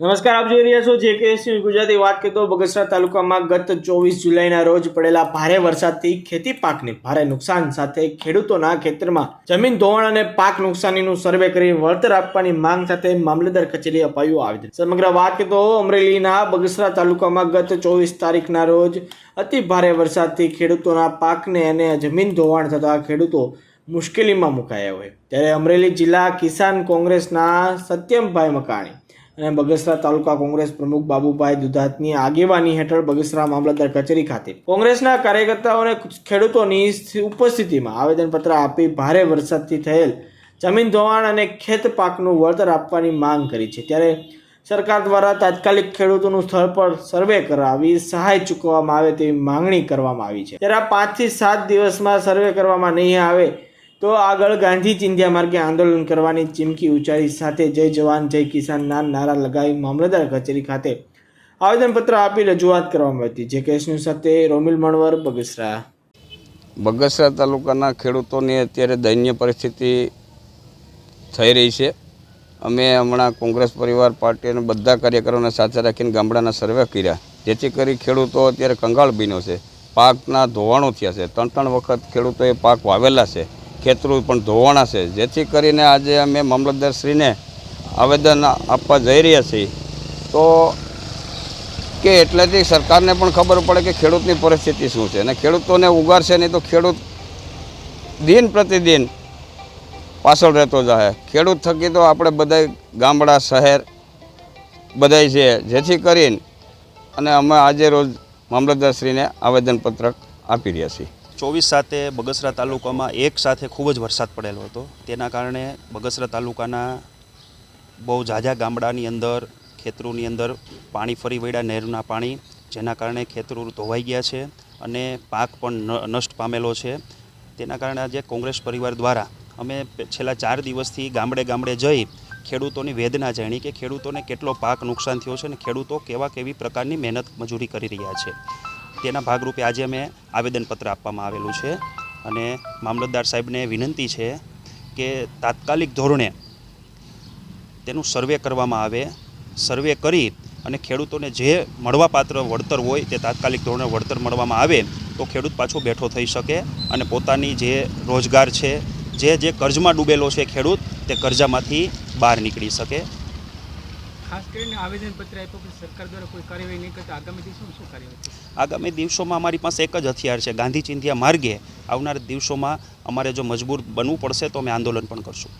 નમસ્કાર, આપ જોઈ રહ્યા છો જેકેએસ ન્યૂઝ ગુજરાતી। વાત કરીએ તો બગસરા તાલુકામાં ગત 24 જુલાઈના રોજ પડેલા ભારે વરસાદથી ખેતી પાકને ભારે નુકસાન સાથે ખેડૂતોના ખેતરમાં જમીન ધોવાણ અને પાક નુકસાનીનું સર્વે કરી વળતર આપવાની માંગ સાથે મામલતદાર કચેરી અપાયું આવેદન। સમગ્ર વાત કરીએ તો અમરેલીના બગસરા તાલુકામાં ગત 24 તારીખના રોજ અતિ ભારે વરસાદથી ખેડૂતોના પાકને અને જમીન ધોવાણ થતા ખેડૂતો મુશ્કેલીમાં મુકાયા હોય ત્યારે અમરેલી જિલ્લા કિસાન કોંગ્રેસના સત્યમભાઈ મકાણી અને બગસરા તાલુકા કોંગ્રેસ પ્રમુખ બાબુભાઈ દુધાતની આગેવાની હેઠળ બગસરા મામલતદાર કચેરી ખાતે કોંગ્રેસના કાર્યકર્તાઓને ખેડૂતોની ઉપસ્થિતિમાં આવેદનપત્ર આપી ભારે વરસાદથી થયેલ જમીન ધોવાણ અને ખેત પાકનું વળતર આપવાની માંગ કરી છે। ત્યારે સરકાર દ્વારા તાત્કાલિક ખેડૂતોનું સ્થળ પર સર્વે કરાવી સહાય ચૂકવવામાં આવે તેવી માંગણી કરવામાં આવી છે। ત્યારે 5 થી 7 દિવસમાં સર્વે કરવામાં નહીં આવે તો આગળ ગાંધી ચિંધ્યા માર્ગે આંદોલન કરવાની ચીમકી ઉચ્ચારી સાથે જય જવાન જય કિસાનના નારા લગાવી મામલતદાર કચેરી ખાતે આવેદનપત્ર આપી રજૂઆત કરવામાં હતી। જેકેએસ ન્યૂઝ સાથે રોમિલ મણવર, બગસરા તાલુકાના ખેડૂતોની અત્યારે દયનીય પરિસ્થિતિ થઈ રહી છે। અમે હમણાં કોંગ્રેસ પરિવાર પાર્ટી અને બધા કાર્યકરોને સાથે રાખીને ગામડાના સર્વે કર્યા, જેથી કરી ખેડૂતો અત્યારે કંગાળ બન્યો છે। પાકના ધોવાણો થયા છે, 3 વખત ખેડૂતોએ પાક વાવેલા છે, ખેતરો પણ ધોવાણા છે, જેથી કરીને આજે અમે મામલતદારશ્રીને આવેદન આપવા જઈ રહ્યા છીએ તો કે એટલેથી સરકારને પણ ખબર પડે કે ખેડૂતની પરિસ્થિતિ શું છે અને ખેડૂતોને ઉગારશે નહીં તો ખેડૂત દિન પ્રતિદિન પાછળ રહેતો જાય। ખેડૂત થકી તો આપણે બધા ગામડા શહેર બધાય છે, જેથી કરીને અને અમે આજે રોજ મામલતદારશ્રીને આવેદનપત્રક આપી રહ્યા છીએ। 24/7 બગસરા તાલુકામાં એક સાથે ખૂબ જ વરસાદ પડેલો હતો, તેના કારણે બગસરા તાલુકાના બહુ ઝાઝા ગામડાની અંદર ખેતરોની અંદર પાણી ફરી વળ્યા, નહેરના પાણી, જેના કારણે ખેતરો ધોવાઈ ગયા છે અને પાક પણ નષ્ટ પામેલો છે। તેના કારણે આજે કોંગ્રેસ પરિવાર દ્વારા અમે છેલ્લા 4 દિવસથી ગામડે ગામડે જઈ ખેડૂતોની વેદના જાણી કે ખેડૂતોને કેટલો પાક નુકસાન થયો છે અને ખેડૂતો કેવી પ્રકારની મહેનત મજૂરી કરી રહ્યા છે। તેના ભાગરૂપે આજે અમે આવેદનપત્ર આપવામાં આવેલું છે અને મામલતદાર સાહેબને વિનંતી છે કે તાત્કાલિક ધોરણે તેનું સર્વે કરવામાં આવે, સર્વે કરી અને ખેડૂતોને જે મળવાપાત્ર વળતર હોય તે તાત્કાલિક ધોરણે વળતર મળવામાં આવે તો ખેડૂત પાછો બેઠો થઈ શકે અને પોતાની જે રોજગાર છે, જે કર્જમાં ડૂબેલો છે ખેડૂત, તે કર્જામાંથી બહાર નીકળી શકે। ખાસ કરીને આવેદનપત્ર આપ્યો કે સરકાર દ્વારા કોઈ કાર્યવાહી નહીં કરતા આગામી દિવસોમાં શું કાર્યવાહી? આગામી દિવસોમાં અમારી પાસે એક જ હથિયાર છે, ગાંધી ચિંધ્યા માર્ગે આવનારા દિવસોમાં અમારે જો મજબૂર બનવું પડશે તો અમે આંદોલન પણ કરશું।